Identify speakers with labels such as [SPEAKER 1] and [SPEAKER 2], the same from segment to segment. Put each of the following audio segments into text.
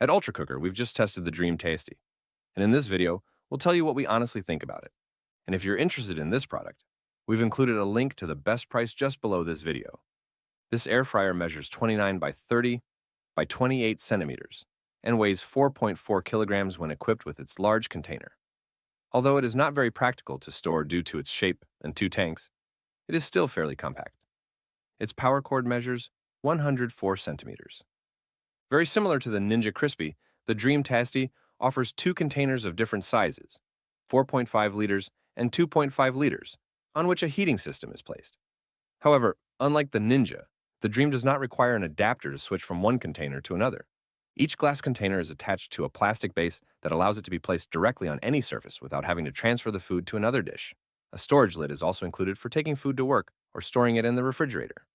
[SPEAKER 1] At Ultra Cooker, we've just tested the Dreame Tasty, and in this video, we'll tell you what we honestly think about it. And if you're interested in this product, we've included a link to the best price just below this video. This air fryer measures 29 by 30 by 28 centimeters and weighs 4.4 kilograms when equipped with its large container. Although it is not very practical to store due to its shape and two tanks, it is still fairly compact. Its power cord measures 104 centimeters. Very similar to the Ninja Crispy, the Dreame Tasti offers two containers of different sizes, 4.5 liters and 2.5 liters, on which a heating system is placed. However, unlike the Ninja, the Dreame does not require an adapter to switch from one container to another. Each glass container is attached to a plastic base that allows it to be placed directly on any surface without having to transfer the food to another dish. A storage lid is also included for taking food to work or storing it in the refrigerator.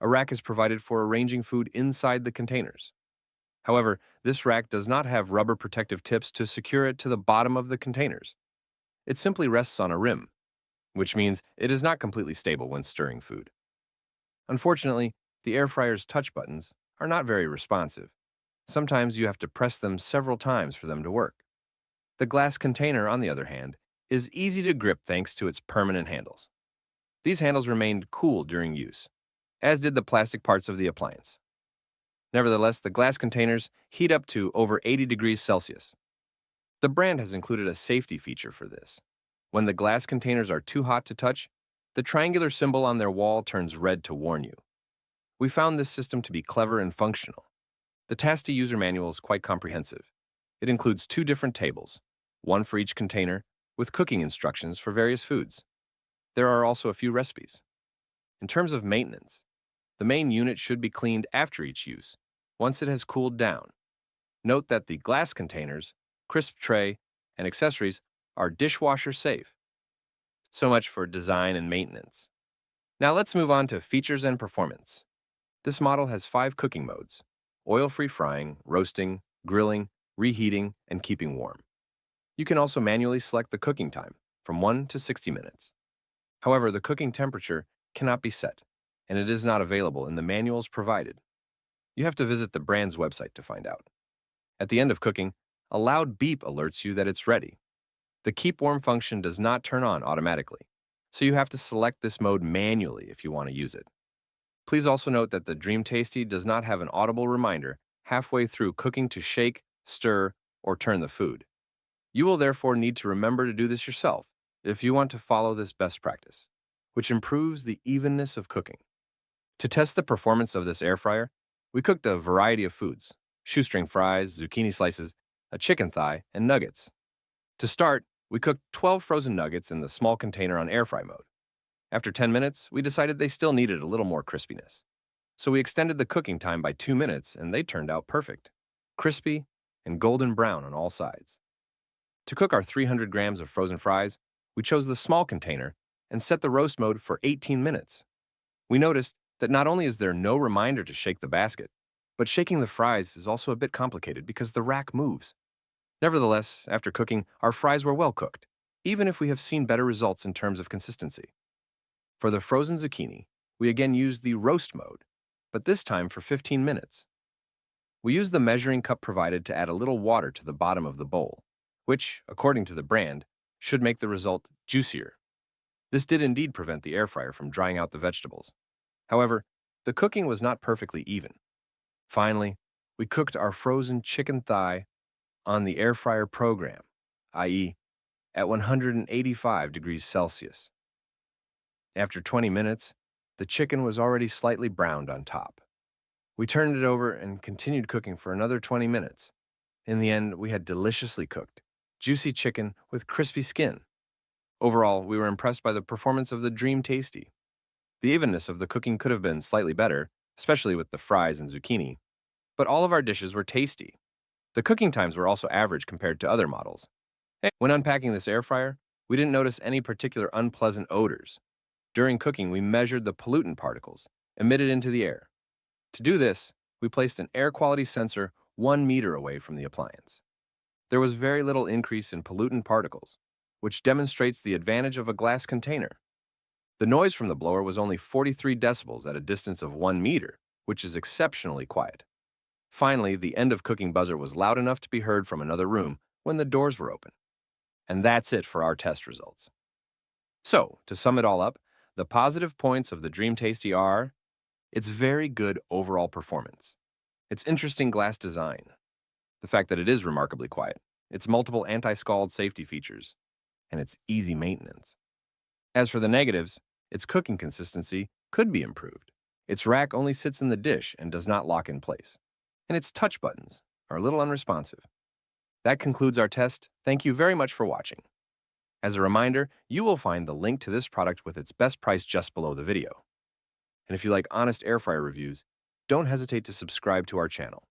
[SPEAKER 1] A rack is provided for arranging food inside the containers. However, this rack does not have rubber protective tips to secure it to the bottom of the containers. It simply rests on a rim, which means it is not completely stable when stirring food. Unfortunately, the air fryer's touch buttons are not very responsive. Sometimes you have to press them several times for them to work. The glass container, on the other hand, is easy to grip thanks to its permanent handles. These handles remained cool during use, as did the plastic parts of the appliance. Nevertheless, the glass containers heat up to over 80 degrees Celsius. The brand has included a safety feature for this. When the glass containers are too hot to touch, the triangular symbol on their wall turns red to warn you. We found this system to be clever and functional. The Tasti user manual is quite comprehensive. It includes two different tables, one for each container, with cooking instructions for various foods. There are also a few recipes. In terms of maintenance, the main unit should be cleaned after each use, once it has cooled down. Note that the glass containers, crisp tray, and accessories are dishwasher safe. So much for design and maintenance. Now let's move on to features and performance. This model has 5 cooking modes: oil-free frying, roasting, grilling, reheating, and keeping warm. You can also manually select the cooking time from 1 to 60 minutes. However, the cooking temperature cannot be set, and it is not available in the manuals provided. You have to visit the brand's website to find out. At the end of cooking, a loud beep alerts you that it's ready. The keep warm function does not turn on automatically, so you have to select this mode manually if you want to use it. Please also note that the Dreame Tasty does not have an audible reminder halfway through cooking to shake, stir, or turn the food. You will therefore need to remember to do this yourself if you want to follow this best practice, which improves the evenness of cooking. To test the performance of this air fryer, we cooked a variety of foods: shoestring fries, zucchini slices, a chicken thigh, and nuggets. To start, we cooked 12 frozen nuggets in the small container on air fry mode. After 10 minutes, we decided they still needed a little more crispiness. So we extended the cooking time by 2 minutes, and they turned out perfect, crispy and golden brown on all sides. To cook our 300 grams of frozen fries, we chose the small container and set the roast mode for 18 minutes. We noticed that not only is there no reminder to shake the basket, but shaking the fries is also a bit complicated because the rack moves. Nevertheless, after cooking, our fries were well cooked, even if we have seen better results in terms of consistency. For the frozen zucchini, we again used the roast mode, but this time for 15 minutes. We used the measuring cup provided to add a little water to the bottom of the bowl, which, according to the brand, should make the result juicier. This did indeed prevent the air fryer from drying out the vegetables. However, the cooking was not perfectly even. Finally, we cooked our frozen chicken thigh on the air fryer program, i.e., at 185 degrees Celsius. After 20 minutes, the chicken was already slightly browned on top. We turned it over and continued cooking for another 20 minutes. In the end, we had deliciously cooked, juicy chicken with crispy skin. Overall, we were impressed by the performance of the Dreame Tasty. The evenness of the cooking could have been slightly better, especially with the fries and zucchini, but all of our dishes were tasty. The cooking times were also average compared to other models. When unpacking this air fryer, we didn't notice any particular unpleasant odors. During cooking, we measured the pollutant particles emitted into the air. To do this, we placed an air quality sensor 1 meter away from the appliance. There was very little increase in pollutant particles, which demonstrates the advantage of a glass container. The noise from the blower was only 43 decibels at a distance of 1 meter, which is exceptionally quiet. Finally, the end of cooking buzzer was loud enough to be heard from another room when the doors were open. And that's it for our test results. So, to sum it all up, the positive points of the Dreame Tasti are its very good overall performance, its interesting glass design, the fact that it is remarkably quiet, its multiple anti-scald safety features, and its easy maintenance. As for the negatives, its cooking consistency could be improved. Its rack only sits in the dish and does not lock in place. And its touch buttons are a little unresponsive. That concludes our test. Thank you very much for watching. As a reminder, you will find the link to this product with its best price just below the video. And if you like honest air fryer reviews, don't hesitate to subscribe to our channel.